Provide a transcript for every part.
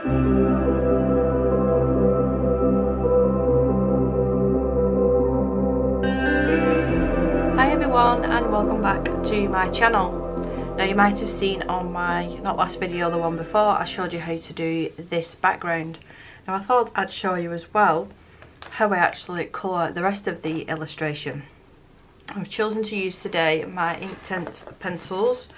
Hi everyone and welcome back to my channel. Now you might have seen on my, not last video, the one before, I showed you how to do this background. Now I thought I'd show you as well how I actually colour the rest of the illustration. I've chosen to use today my Inktense pencils.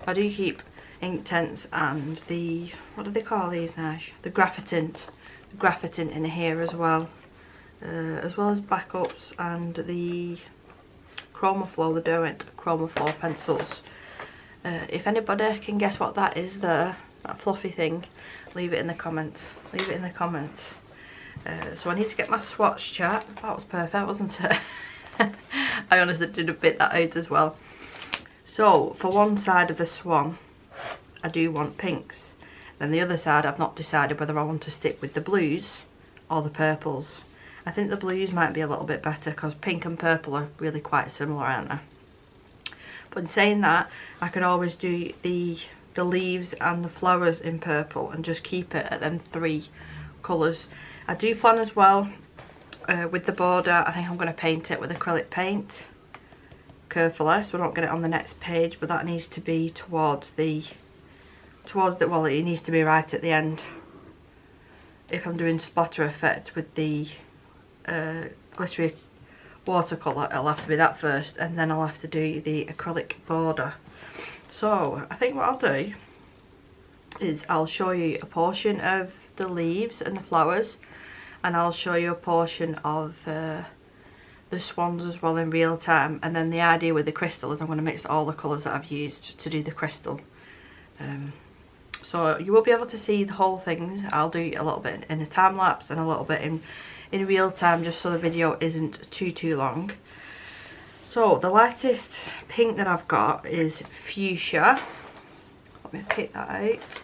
I do keep Inktense and the, what do they call these now? The graphite in here as well as backups, and the Chromaflow, the Derwent Chromaflow pencils. If anybody can guess what that is there, that fluffy thing, leave it in the comments. Leave it in the comments. So I need to get my swatch chart. That was perfect, wasn't it? I honestly did a bit that out as well. So for one side of the swan, I do want pinks. Then the other side, I've not decided whether I want to stick with the blues or the purples. I think the blues might be a little bit better because pink and purple are really quite similar, aren't they? But in saying that, I could always do the leaves and the flowers in purple and just keep it at them three colours. I do plan as well with the border. I think I'm going to paint it with acrylic paint carefully so I don't get it on the next page, but that needs to be towards the well, it needs to be right at the end. If I'm doing splatter effect with the glittery watercolour, it'll have to be that first, and then I'll have to do the acrylic border. So I think what I'll do is I'll show you a portion of the leaves and the flowers, and I'll show you a portion of the swans as well in real time. And then the idea with the crystal is I'm going to mix all the colours that I've used to do the crystal. So you will be able to see the whole thing. I'll do a little bit in a time lapse and a little bit in real time, just so the video isn't too long. So the lightest pink that I've got is Fuchsia. Let me pick that out.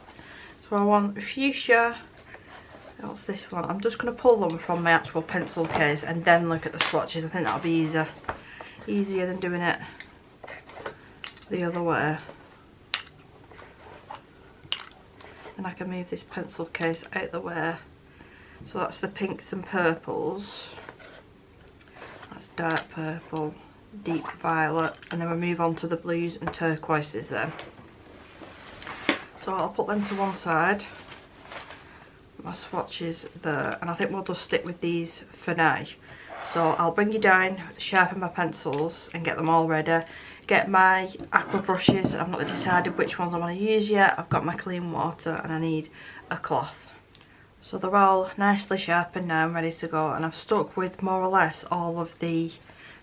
So I want Fuchsia. What's this one? I'm just going to pull them from my actual pencil case and then look at the swatches. I think that'll be easier than doing it the other way. And I can move this pencil case out the way. So that's the pinks and purples. That's dark purple, deep violet, and then we'll move on to the blues and turquoises then. So I'll put them to one side. My swatches there, and I think we'll just stick with these for now. So I'll bring you down, sharpen my pencils and get them all ready. Get my aqua brushes. I've not decided which ones I want to use yet. I've got my clean water and I need a cloth. So they're all nicely sharpened now and ready to go, and I've stuck with more or less all of the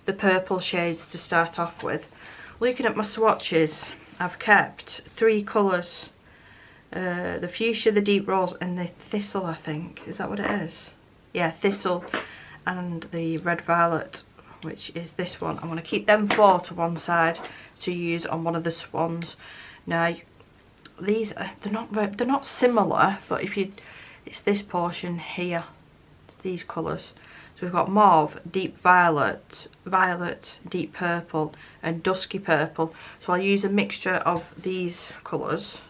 purple shades to start off with. Looking at my swatches, I've kept three colours. The fuchsia, the deep rose, and the thistle, I think. Is that what it is? Yeah, thistle, and the red violet, which is this one. I'm going to keep them four to one side to use on one of the swans. Now, these they're not similar, but it's this portion here. It's these colours. So we've got mauve, deep violet, deep purple, and dusky purple. So I'll use a mixture of these colours.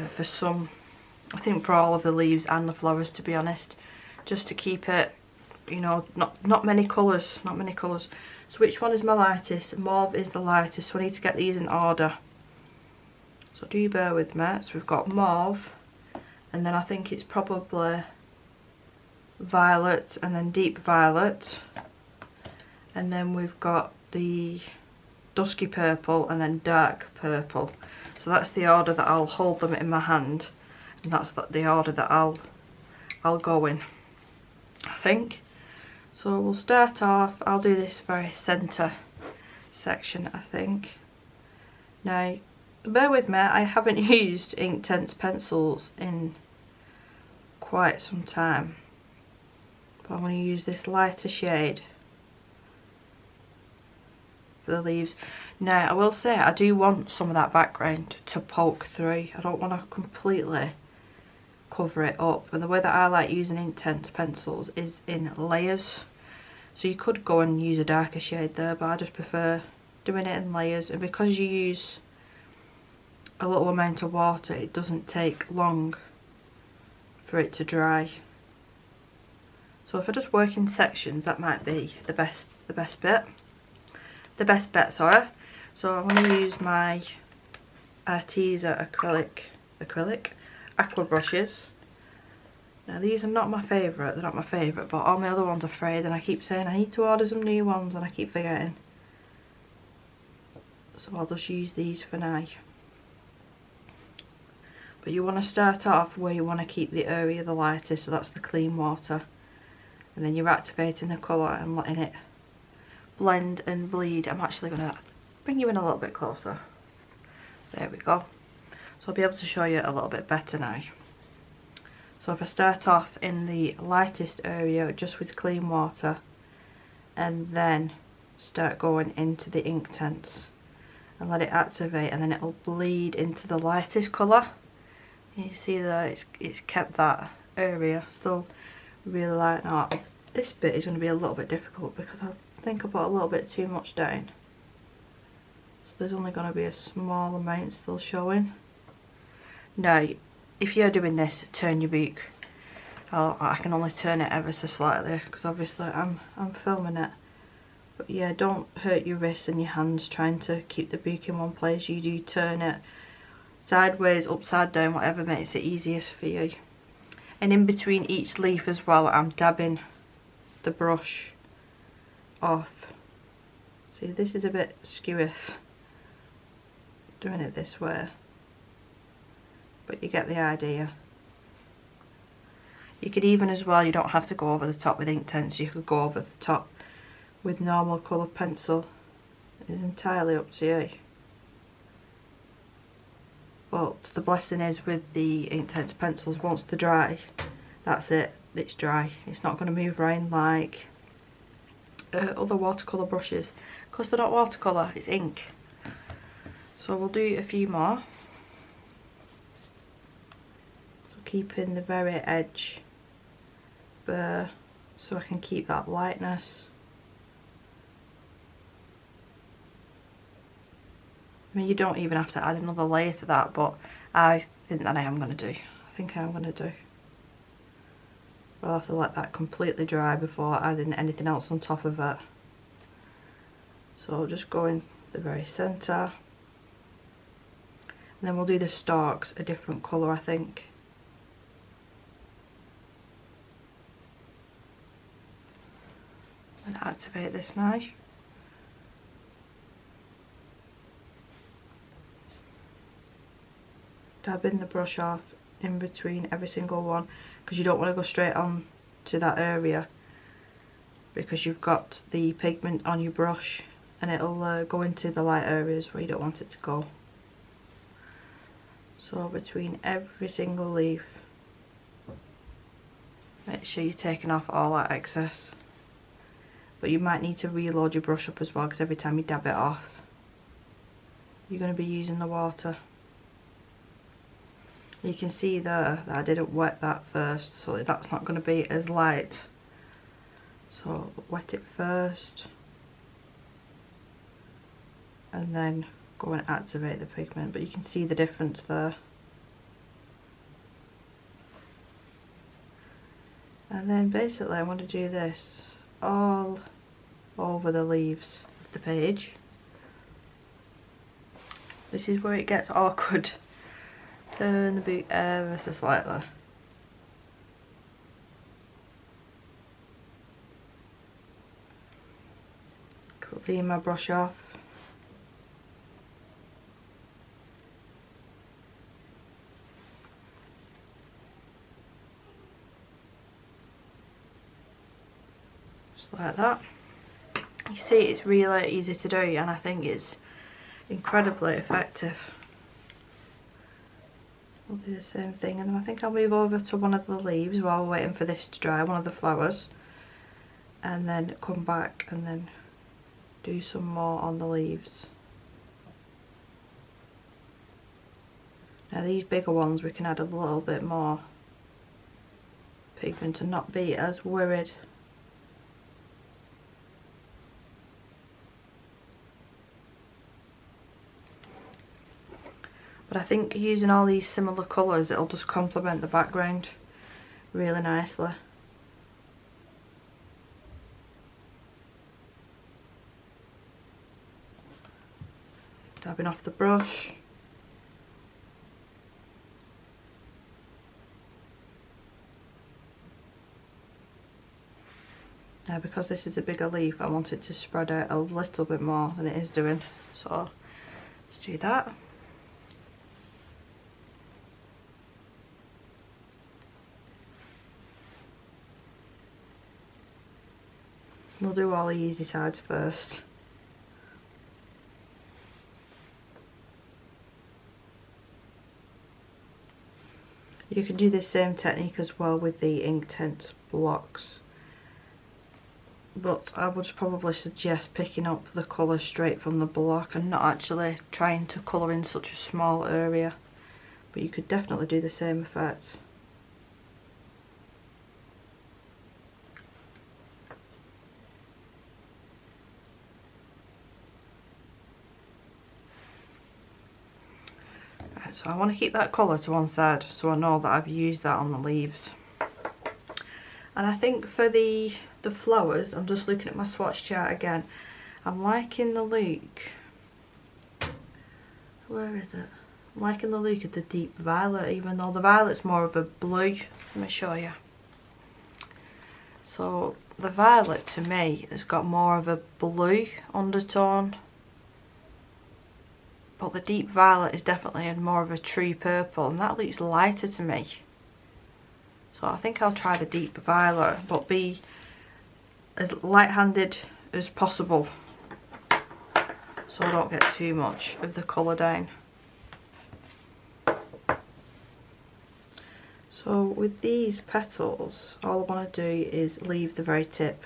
For some, I think for all of the leaves and the flowers, to be honest, just to keep it, you know, not many colours, So which one is my lightest? Mauve is the lightest, so I need to get these in order. So do bear with me. So we've got mauve, and then I think it's probably violet, and then deep violet, and then we've got the dusky purple, and then dark purple. So that's the order that I'll hold them in my hand, and that's the order that I'll go in, I think. So we'll start off, I'll do this very centre section, I think. Now, bear with me, I haven't used Inktense pencils in quite some time, but I'm going to use this lighter shade for the leaves. Now I will say I do want some of that background to poke through. I don't want to completely cover it up, and the way that I like using Inktense pencils is in layers. So you could go and use a darker shade there, but I just prefer doing it in layers, and because you use a little amount of water, it doesn't take long for it to dry. So if I just work in sections, that might be the best bet. Sorry. So I'm going to use my Arteza acrylic aqua brushes. Now these are not my favourite, they're not my favourite, but all my other ones are frayed and I keep saying I need to order some new ones and I keep forgetting. So I'll just use these for now. But you want to start off where you want to keep the area the lightest, so that's the clean water. And then you're activating the colour and letting it blend and bleed. I'm actually going to bring you in a little bit closer. There we go. So I'll be able to show you a little bit better now. So if I start off in the lightest area just with clean water and then start going into the Inktense and let it activate, and then it'll bleed into the lightest colour. You see that it's kept that area still really light. Now this bit is going to be a little bit difficult because I think I put a little bit too much down. So there's only going to be a small amount still showing. Now if you're doing this, turn your book. I can only turn it ever so slightly because obviously I'm filming it. But yeah, don't hurt your wrists and your hands trying to keep the book in one place. You do turn it sideways, upside down, whatever makes it easiest for you. And in between each leaf as well, I'm dabbing the brush off. See, this is a bit skewy doing it this way, but you get the idea. You could even as well, you don't have to go over the top with Inktense, you could go over the top with normal colour pencil. It's entirely up to you. But the blessing is with the Inktense pencils, once they're dry, that's it, it's dry. It's not going to move around like other watercolour brushes, because they're not watercolour, it's ink. So we'll do a few more. So keeping the very edge bare so I can keep that lightness. I mean, you don't even have to add another layer to that, but I think that I am going to do. I think I am going to do. I'll have to let that completely dry before adding anything else on top of it. So I'll just go in the very centre. And then we'll do the stalks a different colour, I think. And activate this now. Dabbing the brush off in between every single one, because you don't want to go straight on to that area because you've got the pigment on your brush and it'll go into the light areas where you don't want it to go. So between every single leaf, make sure you're taking off all that excess, but you might need to reload your brush up as well, because every time you dab it off you're going to be using the water. You can see there that I didn't wet that first, so that's not going to be as light. So wet it first and then go and activate the pigment, but you can see the difference there. And then basically I want to do this all over the leaves of the page. This is where it gets awkward. Turn the book ever so slightly. Clean my brush off. Just like that. You see, it's really easy to do, and I think it's incredibly effective. We'll do the same thing, and then I think I'll move over to one of the leaves while we're waiting for this to dry, one of the flowers, and then come back and then do some more on the leaves. Now these bigger ones we can add a little bit more pigment and not be as worried. But I think using all these similar colours, it'll just complement the background. really nicely. Dabbing off the brush. Now because this is a bigger leaf, I want it to spread out a little bit more than it is doing. So let's do that. We'll do all the easy sides first. You can do the same technique as well with the Inktense blocks, but I would probably suggest picking up the colour straight from the block and not actually trying to colour in such a small area, but you could definitely do the same effect. So I want to keep that colour to one side so I know that I've used that on the leaves. And I think for the flowers, I'm just looking at my swatch chart again, I'm liking the look, where is it? I'm liking the look of the deep violet, even though the violet's more of a blue. Let me show you. So the violet to me has got more of a blue undertone, but the deep violet is definitely in more of a true purple, and that looks lighter to me. So I think I'll try the deep violet, but be as light-handed as possible so I don't get too much of the colour down. So with these petals, all I want to do is leave the very tip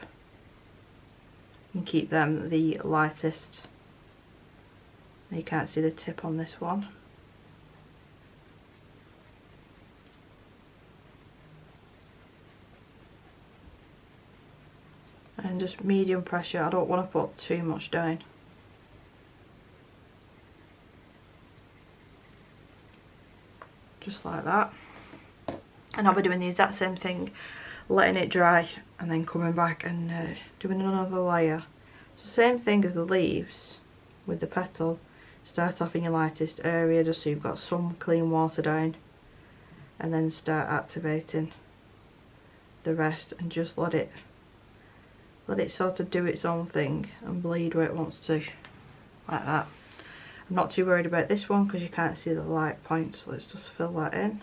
and keep them the lightest. You can't see the tip on this one. And just medium pressure, I don't want to put too much down. Just like that. And I'll be doing the exact same thing, letting it dry and then coming back and doing another layer. So same thing as the leaves with the petal. Start off in your lightest area just so you've got some clean water down, and then start activating the rest and just let it sort of do its own thing and bleed where it wants to, like that. I'm not too worried about this one because you can't see the light point, so let's just fill that in.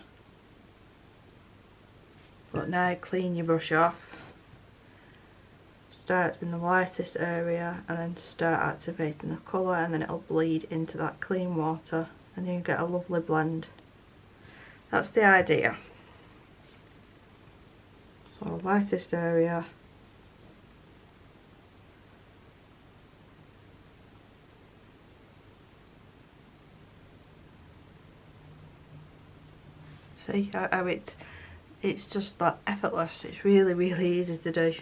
But now clean your brush off, start in the lightest area and then start activating the colour, and then it'll bleed into that clean water and you get a lovely blend. That's the idea. So lightest area, see how it's just that effortless. It's really, really easy to do.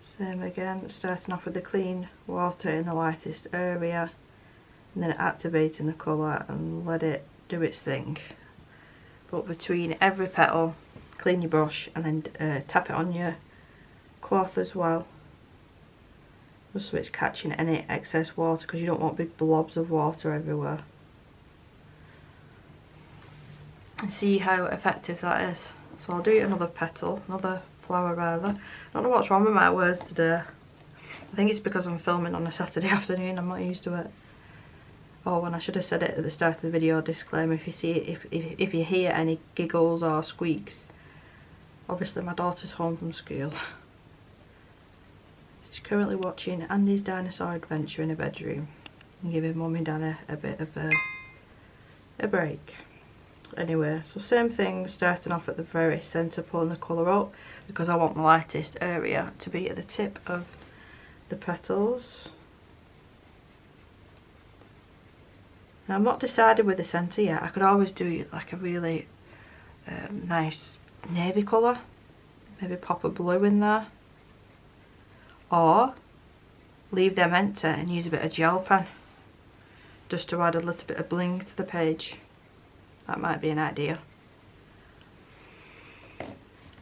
Same again, starting off with the clean water in the lightest area and then activating the colour and let it do its thing. But between every petal, clean your brush and then tap it on your cloth as well, just so it's catching any excess water, because you don't want big blobs of water everywhere. And see how effective that is. So I'll do another petal, another flower rather. I don't know what's wrong with my words today. I think it's because I'm filming on a Saturday afternoon, I'm not used to it. Oh, and I should have said it at the start of the video, disclaimer, if you hear any giggles or squeaks, obviously my daughter's home from school. She's currently watching Andy's Dinosaur Adventure in her bedroom and giving Mum and Dad a bit of a break. Anyway, so same thing, starting off at the very centre, pulling the colour up because I want the lightest area to be at the tip of the petals. Now I'm not decided with the centre yet. I could always do like a really nice navy colour, maybe pop a blue in there, or leave them empty and use a bit of gel pen just to add a little bit of bling to the page. That might be an idea.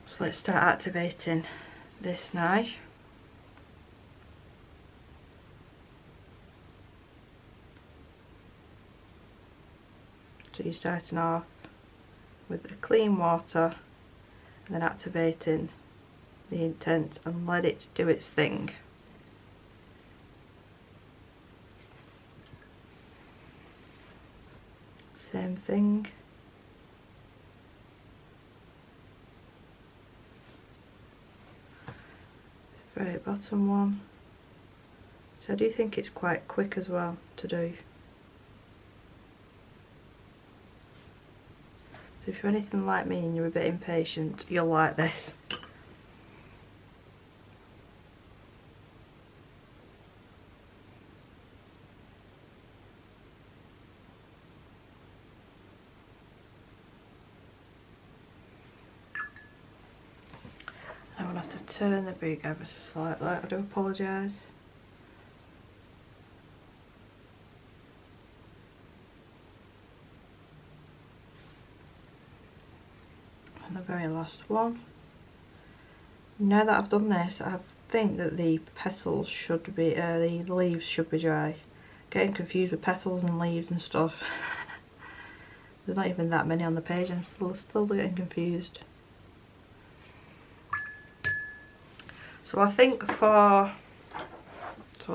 So let's start activating this now. So you're starting off with the clean water and then activating the Inktense and let it do its thing. Same thing. Very bottom one. So I do think it's quite quick as well to do. So if you're anything like me and you're a bit impatient, you'll like this. I'm going to have to turn the book ever so slightly, I do apologise. And the very last one. Now that I've done this, I think that the petals should be, the leaves should be dry. Getting confused with petals and leaves and stuff. There's not even that many on the page, I'm still getting confused. So I think so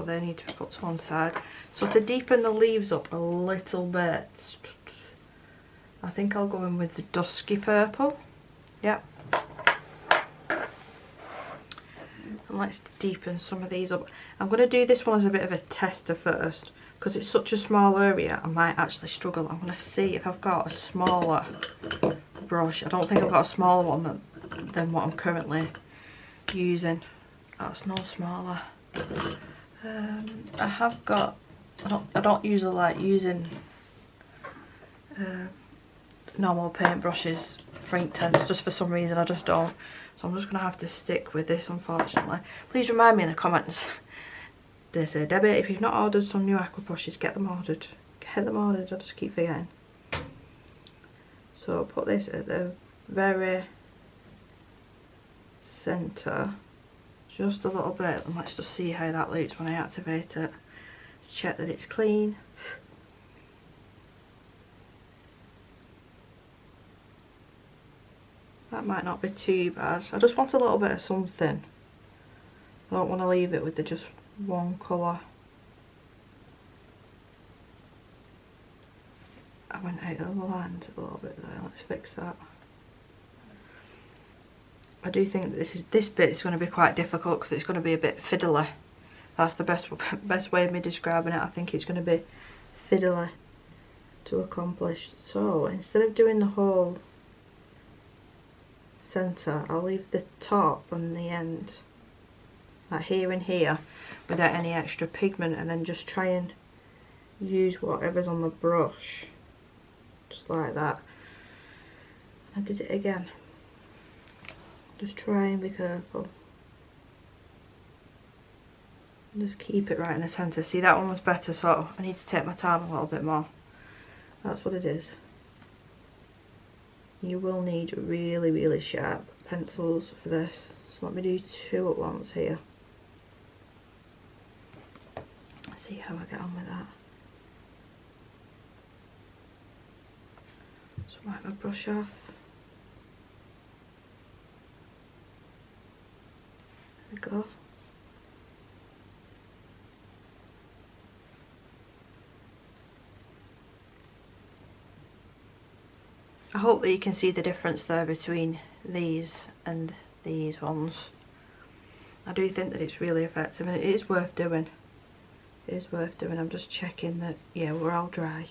they need to be put to one side. So to deepen the leaves up a little bit, I think I'll go in with the Dusky purple. Yep. And let's deepen some of these up. I'm going to do this one as a bit of a tester first, because it's such a small area I might actually struggle. I'm going to see if I've got a smaller brush. I don't think I've got a smaller one than what I'm currently using. That's no smaller. I have got, I don't usually like using normal paint brushes for Inktense, just for some reason I just don't. So I'm just going to have to stick with this, unfortunately. Please remind me in the comments. They say, Debbie, if you've not ordered some new aqua brushes, get them ordered. Get them ordered, I just keep forgetting. So I'll put this at the very centre. Just a little bit, and let's just see how that looks when I activate it. Let's check that it's clean. That might not be too bad. I just want a little bit of something. I don't want to leave it with the just one colour. I went out of the lines a little bit there, let's fix that. I do think that this bit is going to be quite difficult because it's going to be a bit fiddly. That's the best way of me describing it. I think it's going to be fiddly to accomplish. So instead of doing the whole centre, I'll leave the top and the end, like here and here, without any extra pigment, and then just try and use whatever's on the brush, just like that. I did it again. Just try and be careful. Just keep it right in the centre. See, that one was better, so I need to take my time a little bit more. That's what it is. You will need really, really sharp pencils for this. So let me do two at once here. Let's see how I get on with that. Just wipe my brush off. There we go. I hope that you can see the difference there between these and these ones. I do think that it's really effective and it is worth doing. It is worth doing. I'm just checking that, yeah, we're all dry.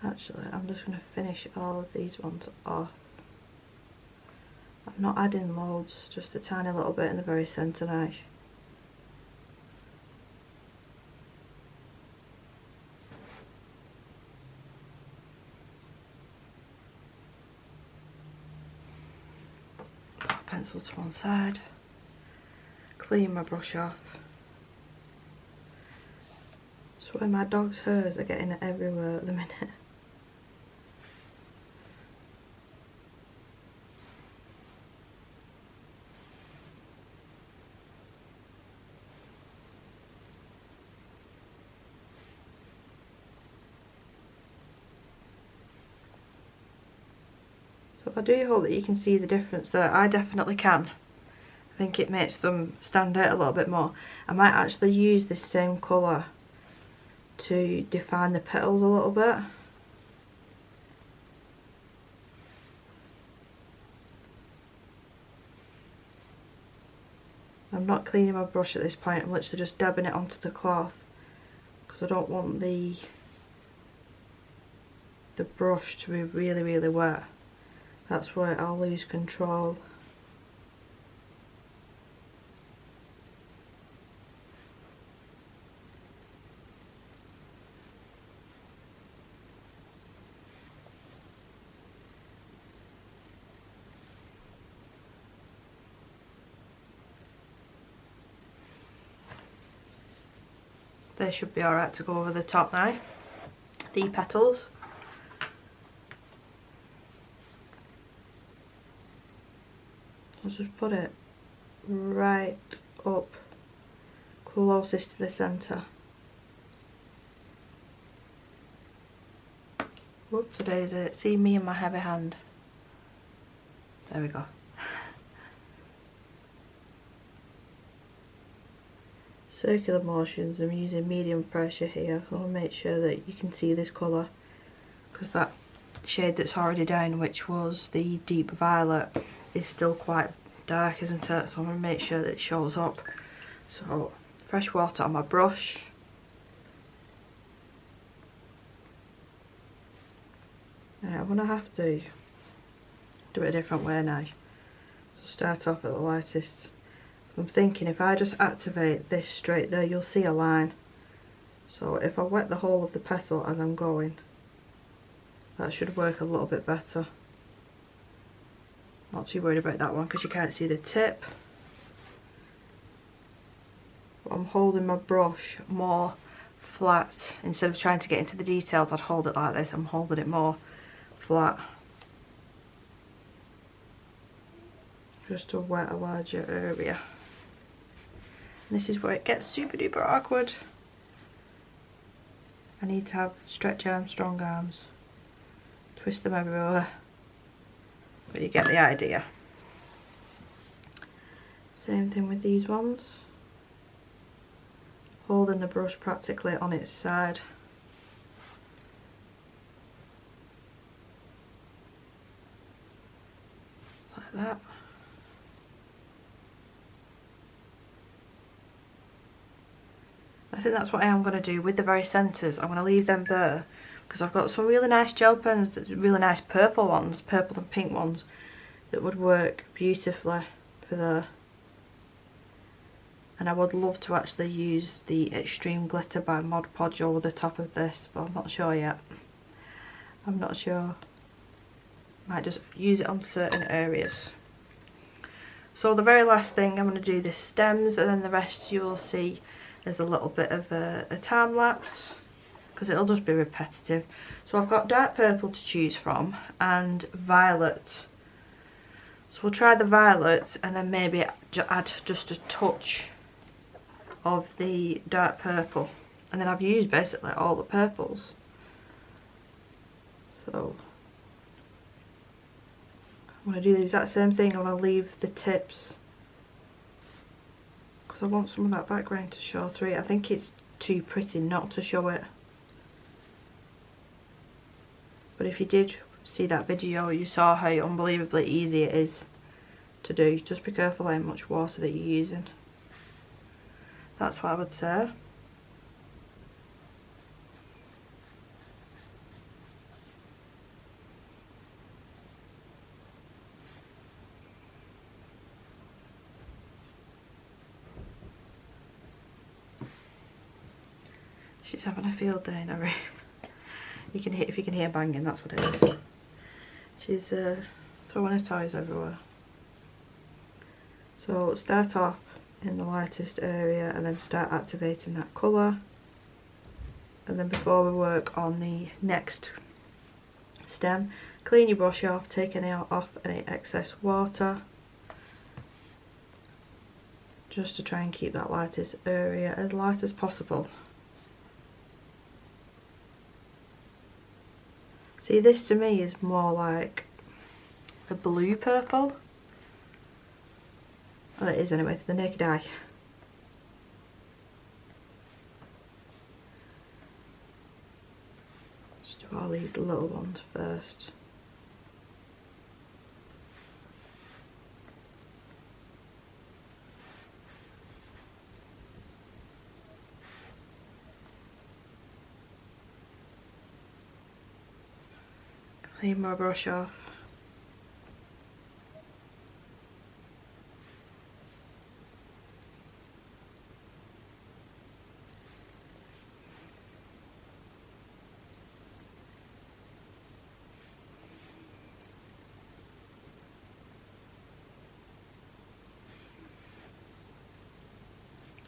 Actually, I'm just going to finish all of these ones off. I'm not adding loads, just a tiny little bit in the very centre now. Put pencil to one side. clean my brush off. I swear my dog's hairs are getting everywhere at the minute. So I do hope that you can see the difference there. I definitely can. I think it makes them stand out a little bit more. I might actually use this same colour to define the petals a little bit. I'm not cleaning my brush at this point, I'm literally just dabbing it onto the cloth because I don't want the brush to be really wet. That's where I'll lose control. They should be alright to go over the top now, the petals. I'll just put it right up closest to the centre. Whoops, today's it. See me and my heavy hand. There we go. Circular motions, I'm using medium pressure here. I want to make sure that you can see this colour because that shade that's already down, which was the deep violet, is still quite dark, isn't it? So I want to make sure that it shows up. So fresh water on my brush. Right, I'm going to have to do it a different way now. So start off at the lightest. I'm thinking if I just activate this straight there, you'll see a line. So if I wet the whole of the petal as I'm going, that should work a little bit better. Not too worried about that one because you can't see the tip. But I'm holding my brush more flat. Instead of trying to get into the details, I'd hold it like this. I'm holding it more flat. Just to wet a larger area. And this is where it gets super duper awkward. I need to have stretch arms, strong arms. Twist them everywhere. But you get the idea. Same thing with these ones. Holding the brush practically on its side. Like that. I think that's what I am going to do with the very centres. I'm going to leave them there because I've got some really nice gel pens, really nice purple ones, purple and pink ones, that would work beautifully for there. And I would love to actually use the Extreme Glitter by Mod Podge over the top of this, but I'm not sure yet. I'm not sure. Might just use it on certain areas. So the very last thing I'm going to do the stems, and then the rest you will see as a little bit of a time lapse because it'll just be repetitive. So I've got dark purple to choose from and violet. So we'll try the violet and then maybe add just a touch of the dark purple, and then I've used basically all the purples. So I'm going to do the exact same thing. I'm going to leave the tips because I want some of that background to show through it. I think it's too pretty not to show it. But if you did see that video, you saw how unbelievably easy it is to do. Just be careful how much water that you're using. That's what I would say. She's having a field day in her room. You can hear, if you can hear banging, that's what it is. She's throwing her toys everywhere. So start off in the lightest area and then start activating that colour. And then before we work on the next stem, clean your brush off, take off any excess water, just to try and keep that lightest area as light as possible. See, this to me is more like a blue purple. Well, it is anyway, to the naked eye. Let's do all these little ones first. Clean my brush off.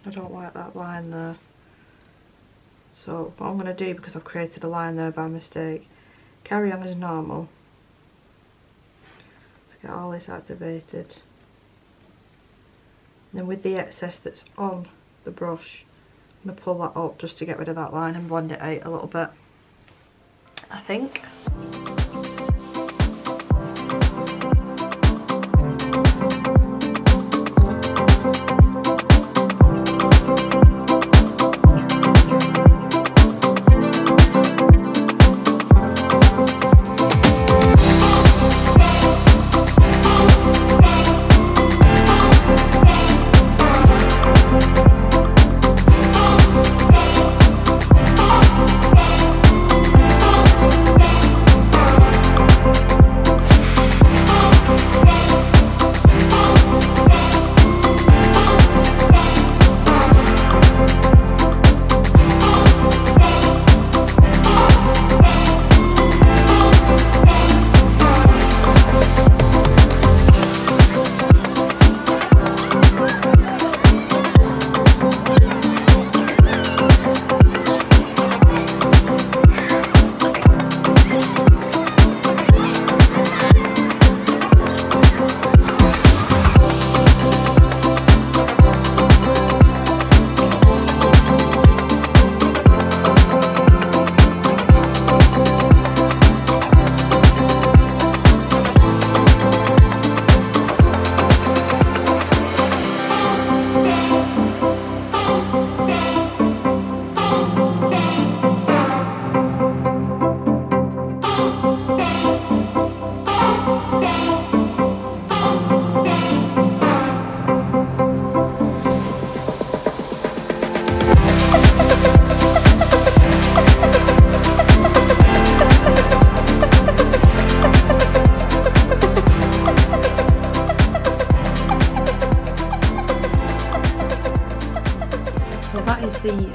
I don't like that line there. So what I'm going to do, because I've created a line there by mistake, carry on as normal. Let's get all this activated. And then with the excess that's on the brush, I'm going to pull that up just to get rid of that line and blend it out a little bit, I think.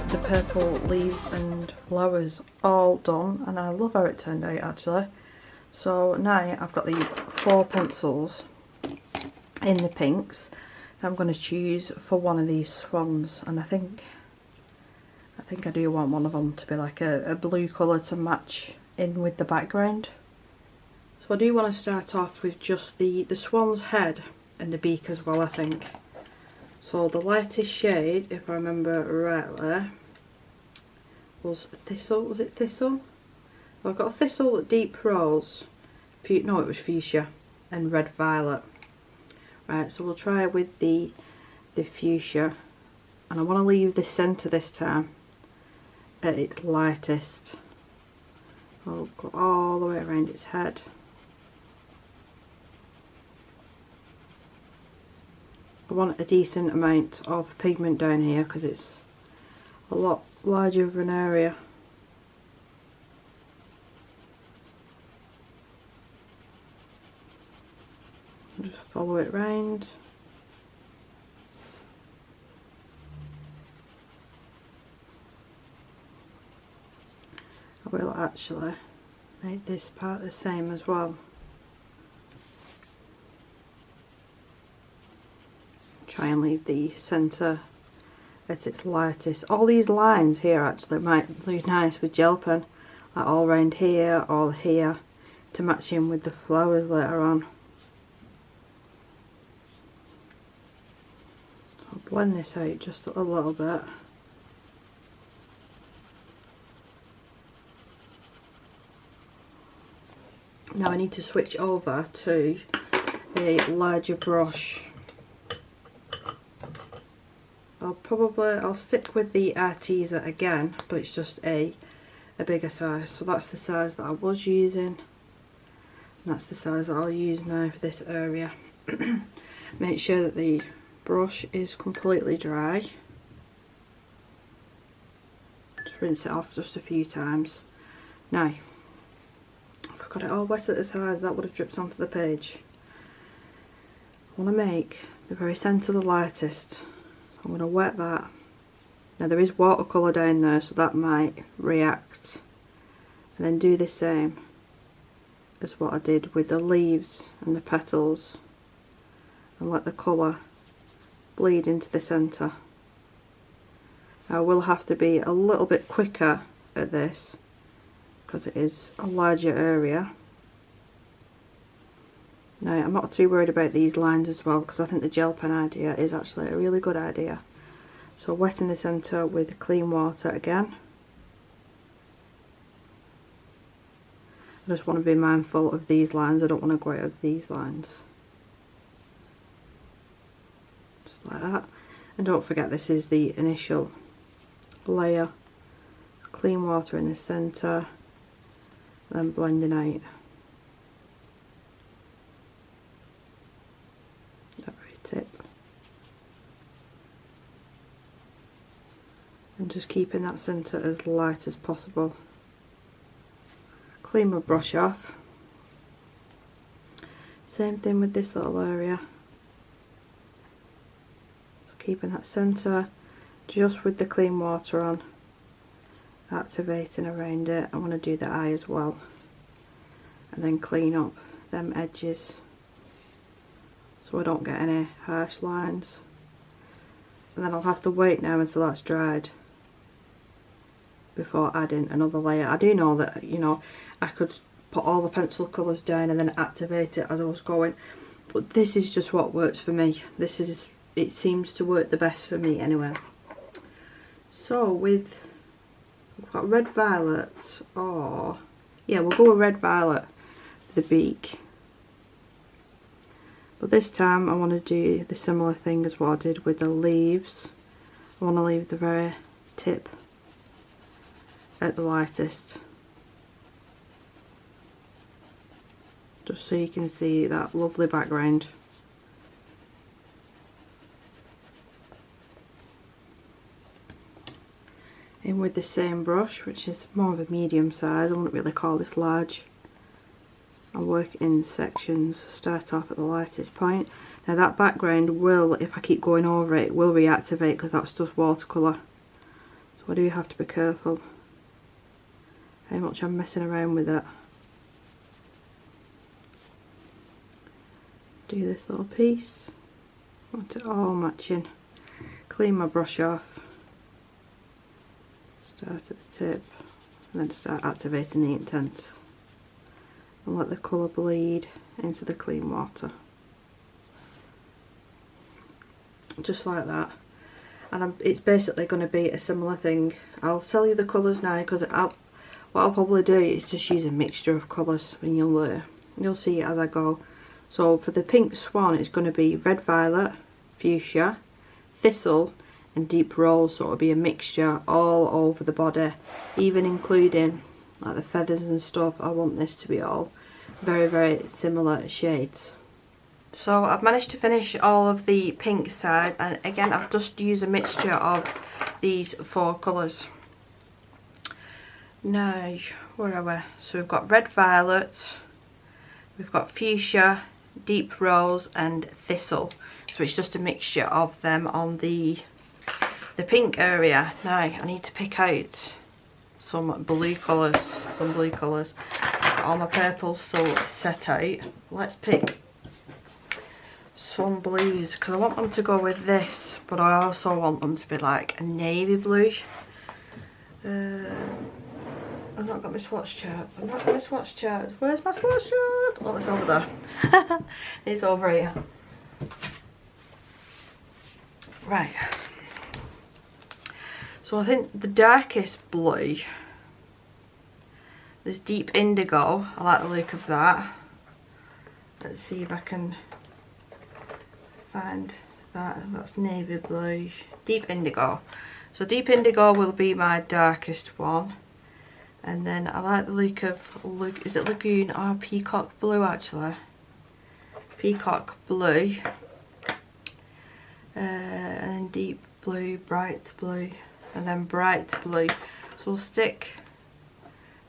The purple leaves and flowers all done, and I love how it turned out actually. So now I've got these 4 pencils in the pinks. I'm going to choose for one of these swans, and I think I do want one of them to be like a blue colour to match in with the background. So I do want to start off with just the swan's head and the beak as well, I think. So the lightest shade, if I remember rightly, was Thistle. Was it Thistle? Well, I've got a Thistle, deep rose, no it was Fuchsia, and red violet. Right, so we'll try with the Fuchsia, and I want to leave the centre this time at its lightest. I'll go all the way around its head. I want a decent amount of pigment down here because it's a lot larger of an area. Just follow it round. I will actually make this part the same as well. try and leave the centre at its lightest. All these lines here actually might look nice with gel pen, like all around here, all here, to match in with the flowers later on. So I'll blend this out just a little bit. Now I need to switch over to a larger brush. I'll stick with the Arteza again, but it's just a bigger size. So that's the size that I was using, and that's the size that I'll use now for this area. Make sure that the brush is completely dry. Just rinse it off just a few times. Now, if I got it all wet at the sides, that would have dripped onto the page. I want to make the very centre the lightest. I'm going to wet that. Now there is watercolour down there, so that might react. And then do the same as what I did with the leaves and the petals. And let the colour bleed into the centre. I will have to be a little bit quicker at this because it is a larger area. Now I'm not too worried about these lines as well, because I think the gel pen idea is actually a really good idea. So wet in the centre with clean water again. I just want to be mindful of these lines, I don't want to go out of these lines. Just like that. And don't forget, this is the initial layer. Clean water in the centre, then blending out. Tip, and just keeping that centre as light as possible. Clean my brush off. Same thing with this little area. So keeping that centre just with the clean water on, activating around it. I want to do the eye as well, and then clean up them edges so I don't get any harsh lines. And then I'll have to wait now until that's dried before adding another layer. I do know that, you know, I could put all the pencil colours down and then activate it as I was going, but this is just what works for me. It seems to work the best for me anyway. So we've got red violet, or yeah, we'll go with red violet for the beak. But this time I want to do the similar thing as what I did with the leaves. I want to leave the very tip at the lightest, just so you can see that lovely background. In with the same brush, which is more of a medium size. I wouldn't really call this large. I work in sections, start off at the lightest point. Now that background will, if I keep going over it, will reactivate because that's just watercolour. So I do have to be careful how much I'm messing around with it. Do this little piece, want it all matching. Clean my brush off, start at the tip, and then start activating the Inktense. And let the colour bleed into the clean water. Just like that. And it's basically going to be a similar thing. I'll tell you the colours now, because what I'll probably do is just use a mixture of colours, and you'll see it as I go. So for the pink swan, it's going to be red violet, fuchsia, thistle and deep rose, so it'll be a mixture all over the body, even including like the feathers and stuff. I want this to be all very, very similar shades. So I've managed to finish all of the pink side, and again I've just used a mixture of these 4 colours. Now, where are we? So we've got red violet, we've got fuchsia, deep rose and thistle. So it's just a mixture of them on the pink area. Now I need to pick out some blue colours. Got all my purples still set out. Let's pick some blues because I want them to go with this, but I also want them to be like a navy blue. I've not got my swatch charts. I've not got my swatch charts. Where's my swatch chart? Oh, it's over there. It's over here. Right. So I think the darkest blue, this deep indigo, I like the look of that. Let's see if I can find that. That's navy blue. Deep indigo. So deep indigo will be my darkest one. And then I like the look of, is it Lagoon or Peacock blue actually? Peacock blue. And then deep blue, bright blue, and then bright blue. So we'll stick,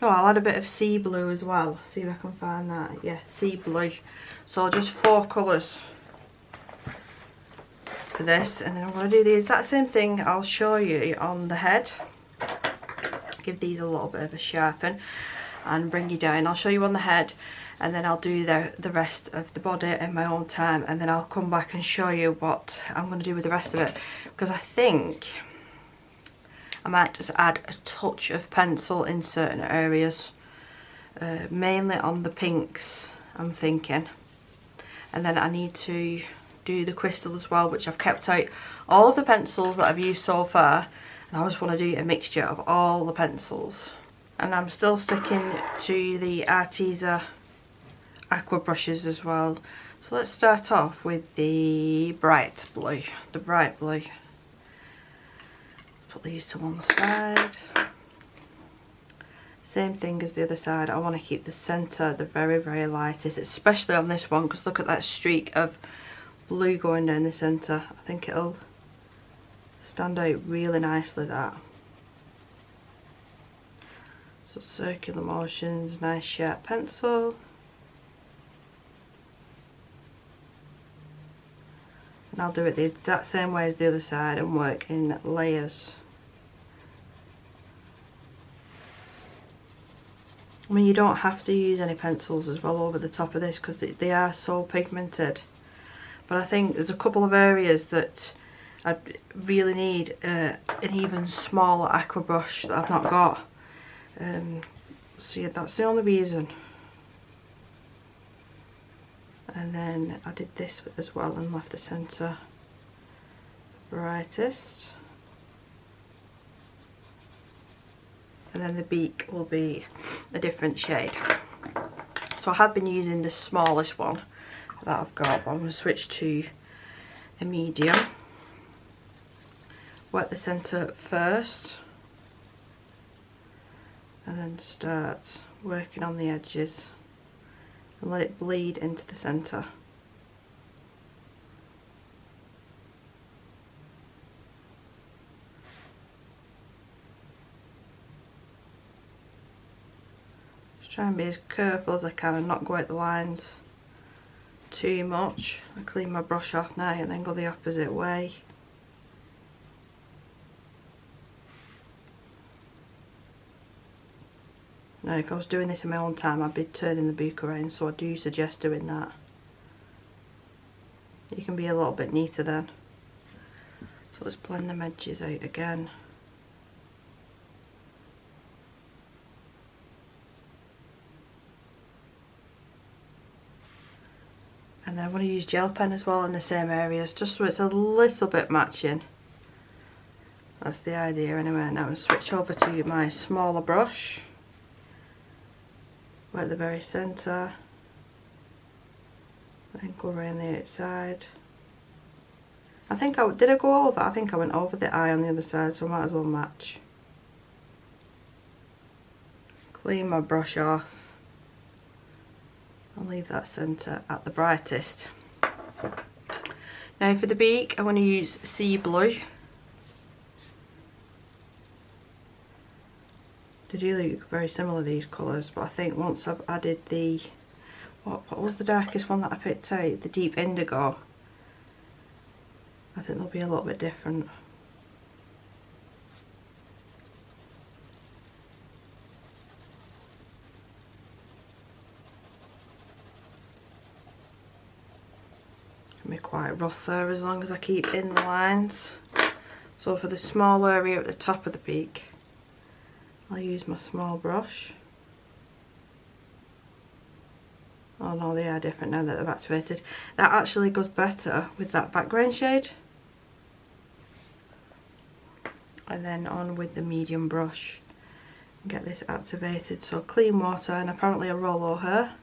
no, I'll add a bit of sea blue as well. See if I can find that. Yeah, sea blue. So just 4 colours for this, and then I'm going to do the exact same thing I'll show you on the head. Give these a little bit of a sharpen and bring you down. I'll show you on the head, and then I'll do the rest of the body in my own time, and then I'll come back and show you what I'm going to do with the rest of it, because I think I might just add a touch of pencil in certain areas, mainly on the pinks I'm thinking. And then I need to do the crystal as well, which I've kept out all of the pencils that I've used so far, and I just want to do a mixture of all the pencils. And I'm still sticking to the Arteza aqua brushes as well. So let's start off with the bright blue. The bright blue. Put these to one side. Same thing as the other side. I want to keep the centre the very, very lightest, especially on this one, because look at that streak of blue going down the centre. I think it'll stand out really nicely, that. So circular motions, nice sharp pencil. And I'll do it the exact same way as the other side and work in layers. I mean, you don't have to use any pencils as well over the top of this because they are so pigmented. But I think there's a couple of areas that I really need an even smaller aqua brush that I've not got. So yeah, that's the only reason. And then I did this as well and left the centre brightest. And then the beak will be a different shade. So I have been using the smallest one that I've got, but I'm going to switch to a medium. Wet the centre first, and then start working on the edges and let it bleed into the centre. Try and be as careful as I can and not go out the lines too much. I clean my brush off now and then go the opposite way. Now if I was doing this in my own time, I'd be turning the book around, so I do suggest doing that. You can be a little bit neater then. So let's blend the edges out again. And then I want to use gel pen as well in the same areas, just so it's a little bit matching. That's the idea anyway. Now I'm going to switch over to my smaller brush. Right at the very centre. Then go around the outside. I think did I go over? I think I went over the eye on the other side, so I might as well match. Clean my brush off. I'll leave that centre at the brightest. Now for the beak, I'm going to use sea blue. They do look very similar, these colours, but I think once I've added the, what was the darkest one that I picked out? The deep indigo. I think they'll be a little bit different. Can be quite rougher as long as I keep in the lines. So for the small area at the top of the beak, I'll use my small brush. Oh no, they are different now that they've activated. That actually goes better with that background shade. And then on with the medium brush and get this activated. So clean water and apparently a roll hair.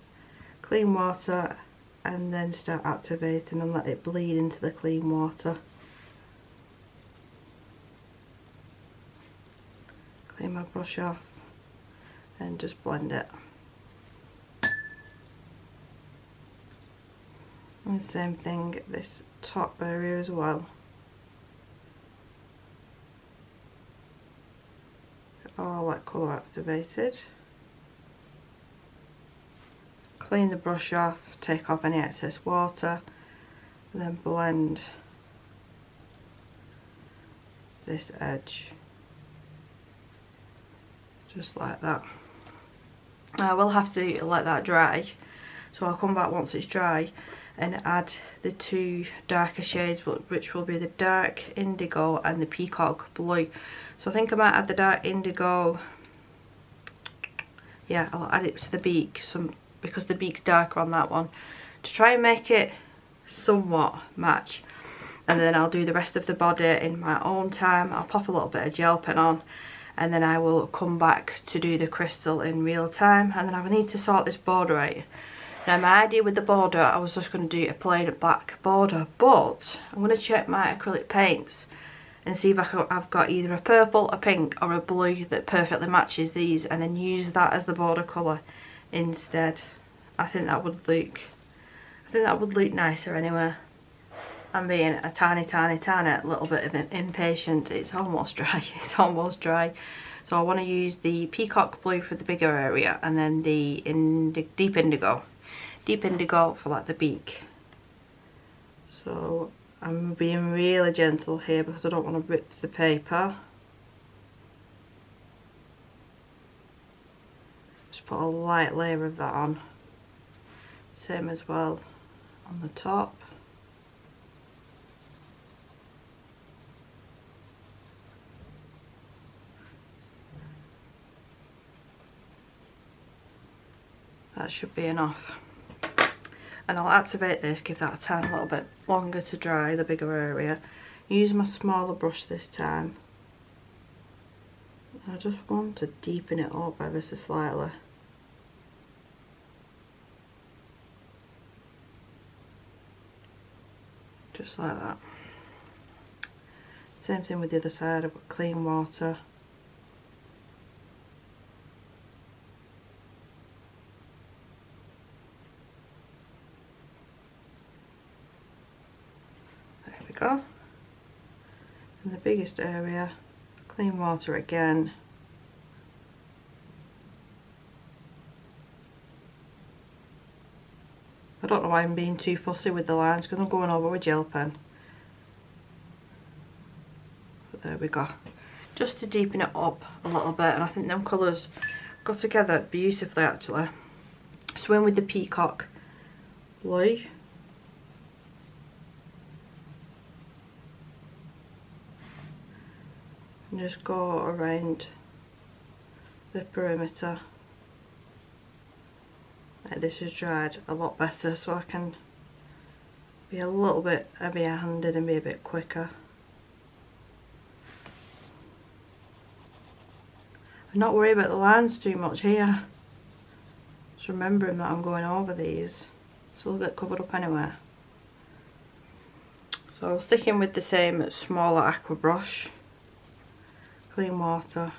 Clean water and then start activating and let it bleed into the clean water. Clean my brush off and just blend it. And same thing this top area as well. All that colour activated. Clean the brush off, take off any excess water, and then blend this edge. Just like that. I will have to let that dry, so I'll come back once it's dry and add the two darker shades, which will be the dark indigo and the peacock blue. So I think I might add the dark indigo, yeah, I'll add it to the beak because the beak's darker on that one, to try and make it somewhat match. And then I'll do the rest of the body in my own time. I'll pop a little bit of gel pen on, and then I will come back to do the crystal in real time. And then I will need to sort this border out. Now my idea with the border, I was just going to do a plain black border, but I'm going to check my acrylic paints and see if I've got either a purple, a pink or a blue that perfectly matches these, and then use that as the border colour instead. I think that would look nicer anyway. I'm being a tiny little bit of impatient. It's almost dry. It's almost dry. So I want to use the peacock blue for the bigger area, and then the deep indigo for like the beak. So I'm being really gentle here because I don't want to rip the paper. Just put a light layer of that on. Same as well on the top. That should be enough. And I'll activate this, give that a tiny little bit longer to dry, the bigger area. Use my smaller brush this time. I just want to deepen it up ever so slightly. Just like that. Same thing with the other side. I've got clean water. There we go. And the biggest area, clean water again. I don't know why I'm being too fussy with the lines because I'm going over with gel pen. But there we go. Just to deepen it up a little bit, and I think them colours go together beautifully actually. So in with the peacock blue. And just go around the perimeter. This is dried a lot better, so I can be a little bit heavier handed and be a bit quicker. I'm not worried about the lines too much here. Just remembering that I'm going over these, so they'll get covered up anyway. So sticking with the same smaller aqua brush, clean water.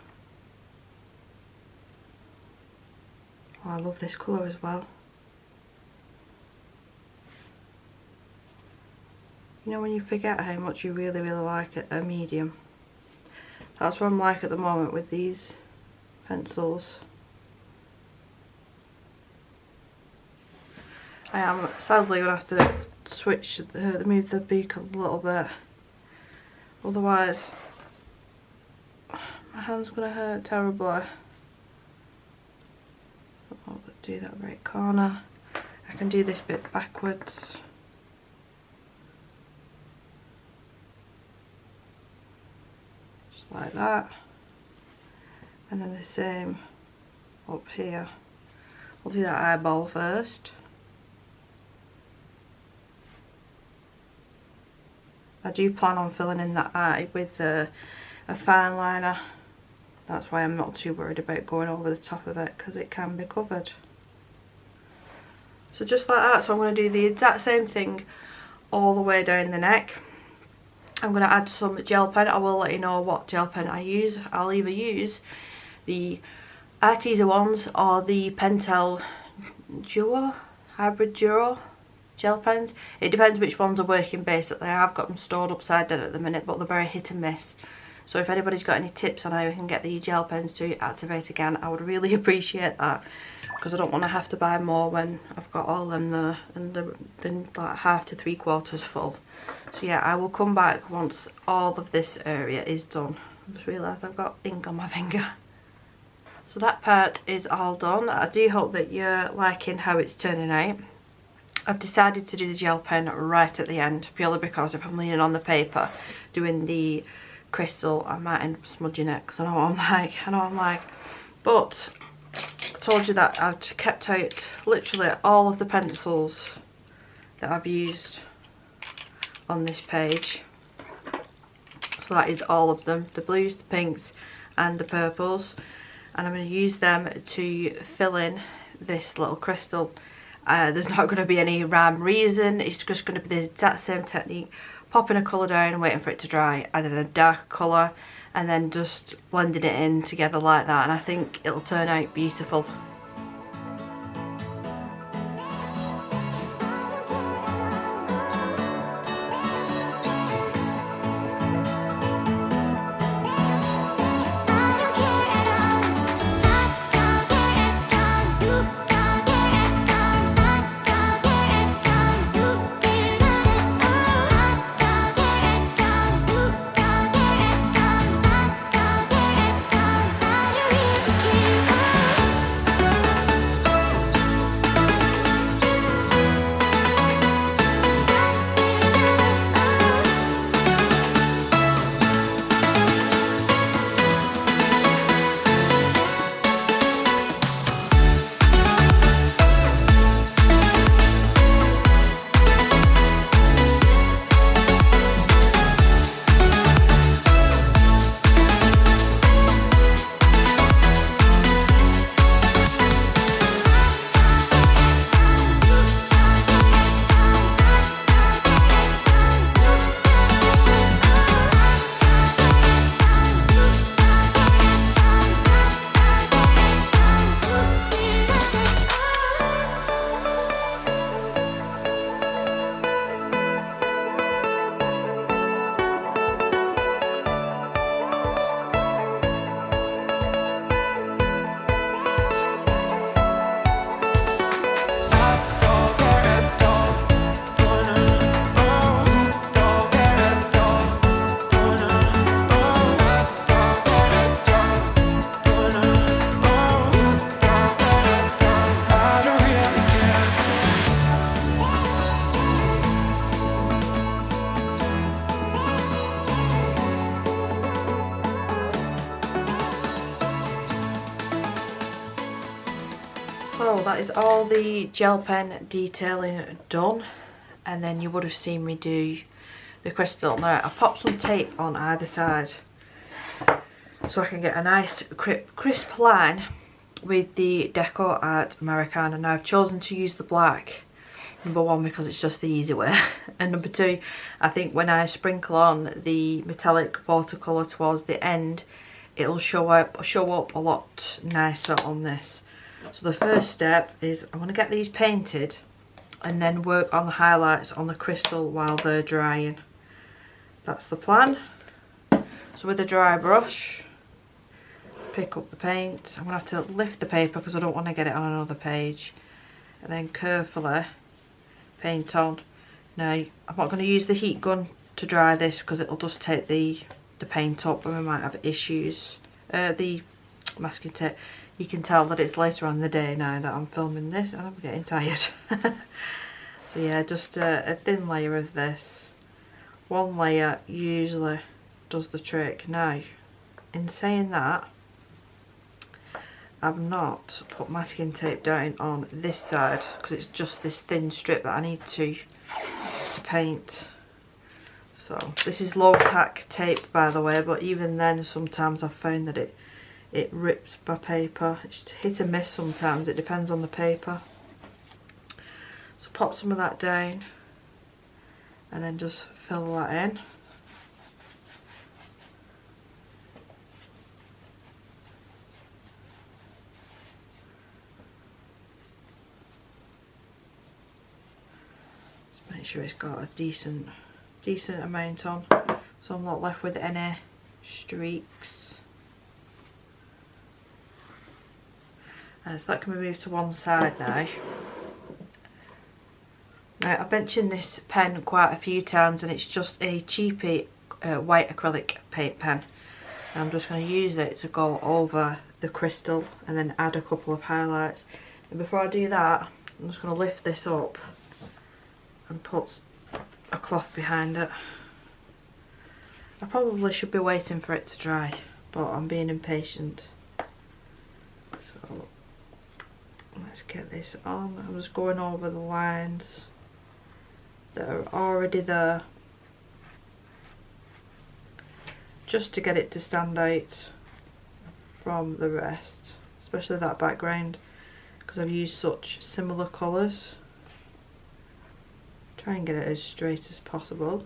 Oh, I love this colour as well. You know when you forget how much you really like a medium? That's what I'm like at the moment with these pencils. I am sadly going to have to switch, move the beak a little bit. Otherwise, my hand's going to hurt terribly. I'll do that right corner. I can do this bit backwards. just like that. And then the same up here. We'll do that eyeball first. I do plan on filling in that eye with a fine liner. That's why I'm not too worried about going over the top of it, because it can be covered. So just like that, so I'm going to do the exact same thing all the way down the neck. I'm going to add some gel pen. I will let you know what gel pen I use. I'll either use the Arteza ones or the Pentel Duo, Hybrid Duo gel pens. It depends which ones are working basically. I've got them stored upside down at the minute, but they're very hit and miss. So if anybody's got any tips on how you can get the gel pens to activate again, I would really appreciate that, because I don't want to have to buy more when I've got all them there and they're like half to 3/4 full. So yeah, I will come back once all of this area is done. I just realised I've got ink on my finger. So that part is all done. I do hope that you're liking how it's turning out. I've decided to do the gel pen right at the end, purely because if I'm leaning on the paper doing the crystal, I might end up smudging it, because I know what I'm like. But I told you that I've kept out literally all of the pencils that I've used on this page. So that is all of them, the blues, the pinks and the purples, and I'm going to use them to fill in this little crystal. There's not going to be any rhyme reason, it's just going to be the exact same technique, popping a colour down and waiting for it to dry, adding a darker colour and then just blending it in together like that, and I think it'll turn out beautiful. So that is all the gel pen detailing done, and then you would have seen me do the crystal. Now I popped some tape on either side so I can get a nice crisp line with the Deco Art Americana. Now I've chosen to use the black, number one because it's just the easy way, and number two, I think when I sprinkle on the metallic watercolour towards the end, it'll show up a lot nicer on this. So the first step is I want to get these painted and then work on the highlights on the crystal while they're drying. That's the plan. So with a dry brush, pick up the paint. I'm going to have to lift the paper because I don't want to get it on another page, and then carefully paint on. Now I'm not going to use the heat gun to dry this because it'll just take the paint up and we might have issues. The masking tape, you can tell that it's later on in the day now that I'm filming this and I'm getting tired. So yeah, just a thin layer of this. One layer usually does the trick. Now in saying that, I've not put masking tape down on this side because it's just this thin strip that I need to paint. So this is low tack tape, by the way, but even then sometimes I've found that it rips my paper. It's hit and miss sometimes, it depends on the paper. So pop some of that down and then just fill that in. Just make sure it's got a decent amount on, so I'm not left with any streaks. And so that can be moved to one side now. Now, I've mentioned this pen quite a few times, and it's just a cheapy white acrylic paint pen. And I'm just going to use it to go over the crystal and then add a couple of highlights. And before I do that, I'm just going to lift this up and put a cloth behind it. I probably should be waiting for it to dry, but I'm being impatient. So let's get this on. I'm just going over the lines that are already there, just to get it to stand out from the rest, especially that background, because I've used such similar colours. Try and get it as straight as possible.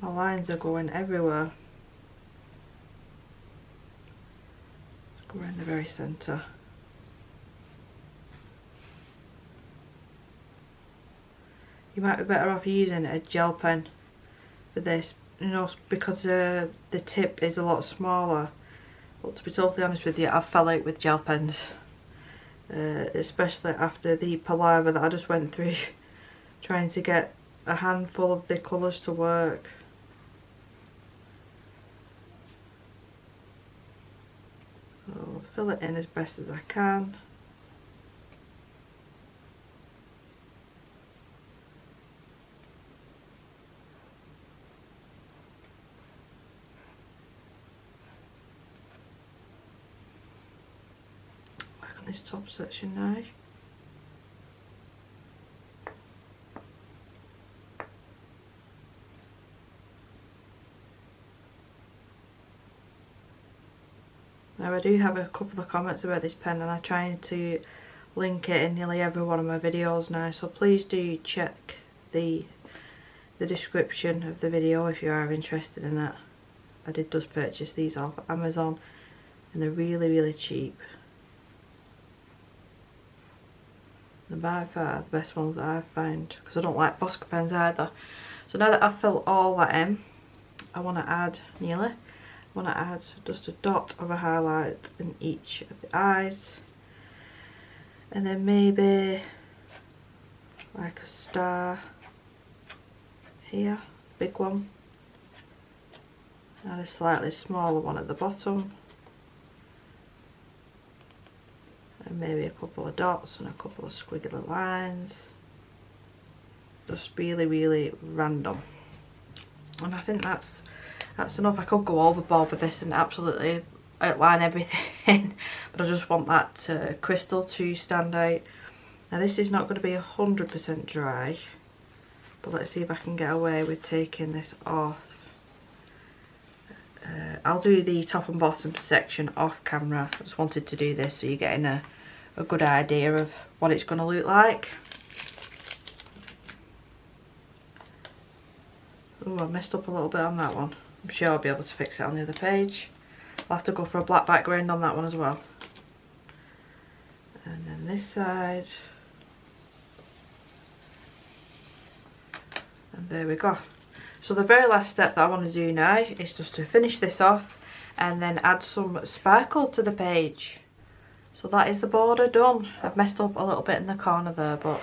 My lines are going everywhere. Let's go around the very centre. You might be better off using a gel pen for this, you know, because the tip is a lot smaller. But to be totally honest with you, I fell out with gel pens, especially after the palaver that I just went through trying to get a handful of the colours to work. So fill it in as best as I can. This top section now. Now I do have a couple of comments about this pen, and I try to link it in nearly every one of my videos now, so please do check the description of the video if you are interested in it. I did just purchase these off Amazon and they're really cheap. They're by far the best ones that I've found, because I don't like Posca pens either. So now that I've filled all that in, I want to add just a dot of a highlight in each of the eyes, and then maybe like a star here, big one, and a slightly smaller one at the bottom. And maybe a couple of dots and a couple of squiggly lines. Just really random. And I think that's enough. I could go overboard with this and absolutely outline everything, but I just want that crystal to stand out. Now this is not going to be 100% dry, but let's see if I can get away with taking this off. I'll do the top and bottom section off camera. I just wanted to do this so you're getting a good idea of what it's going to look like. Oh, I messed up a little bit on that one. I'm sure I'll be able to fix it on the other page. I'll have to go for a black background on that one as well. And then this side. And there we go. So the very last step that I want to do now is just to finish this off and then add some sparkle to the page. So that is the border done. I've messed up a little bit in the corner there, but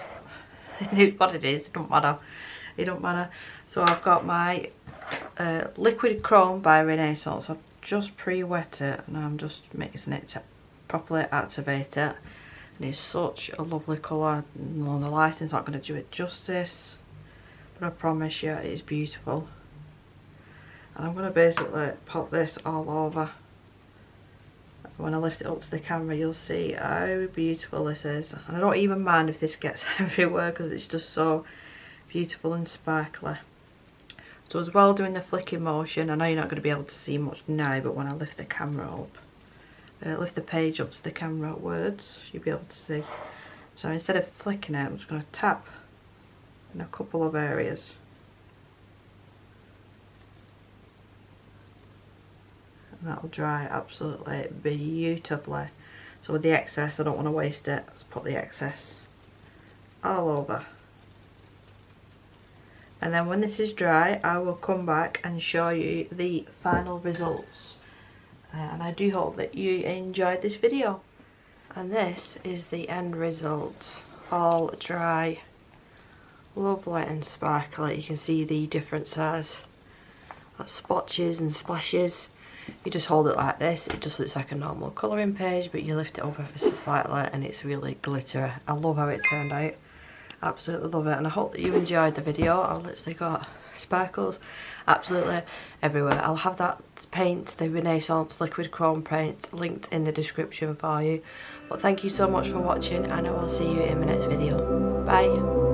it is what it is, it don't matter. It don't matter. So I've got my liquid chrome by Renaissance. I've just pre-wet it and I'm just mixing it to properly activate it. And it's such a lovely colour. No, the lighting's not going to do it justice, but I promise you it is beautiful. And I'm going to basically pop this all over. When I lift it up to the camera, you'll see how beautiful this is. And I don't even mind if this gets everywhere because it's just so beautiful and sparkly. So as well, doing the flicking motion, I know you're not going to be able to see much now, but when I lift the camera up, lift the page up to the camera upwards, you'll be able to see. So instead of flicking it, I'm just going to tap in a couple of areas. And that'll dry absolutely beautifully. So with the excess, I don't want to waste it. Let's put the excess all over. And then when this is dry, I will come back and show you the final results. And I do hope that you enjoyed this video. And this is the end result. All dry, lovely and sparkly. You can see the different size spotches and splashes. You just hold it like this, it just looks like a normal colouring page, but you lift it up ever so slightly and it's really glittery. I love how it turned out. Absolutely love it, and I hope that you enjoyed the video. I've literally got sparkles absolutely everywhere. I'll have that paint, the Renaissance liquid chrome paint, linked in the description for you. But thank you so much for watching, and I will see you in my next video. Bye.